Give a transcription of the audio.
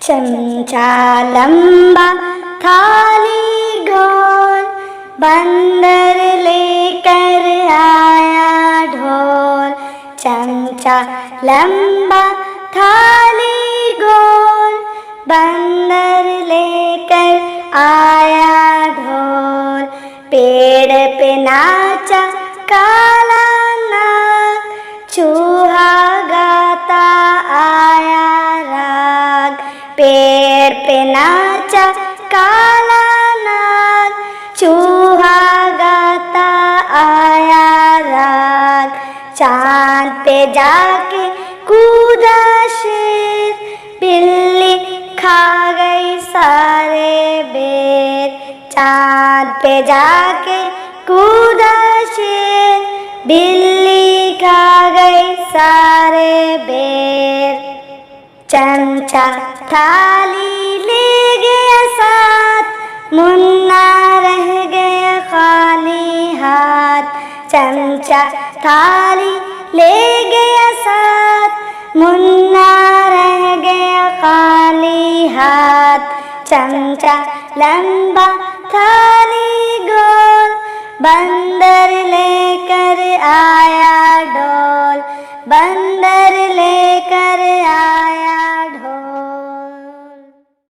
चमचा लंबा थाली गोल, बंदर लेकर आया ढोल। चमचा लंबा थाली गोल, बंदर लेकर आया ढोल। पेड़ पे नाचा काला नाग, चूहा गाता आया राग। पेड़ पे नाचा काला नाग, चूहा गाता आया राग। चांद पे जाके कूदा शेर, बिल्ली खा गई सारे बेर। चांद पे जाके कूदा शेर, बिल्ली खा गई सारे बेर। चमचा थाली ले गया साथ, मुन्ना रह गया खाली हाथ। चमचा थाली ले गया साथ, मुन्ना रह गया खाली हाथ। चमचा लंबा थाली गोल, बंदर लेकर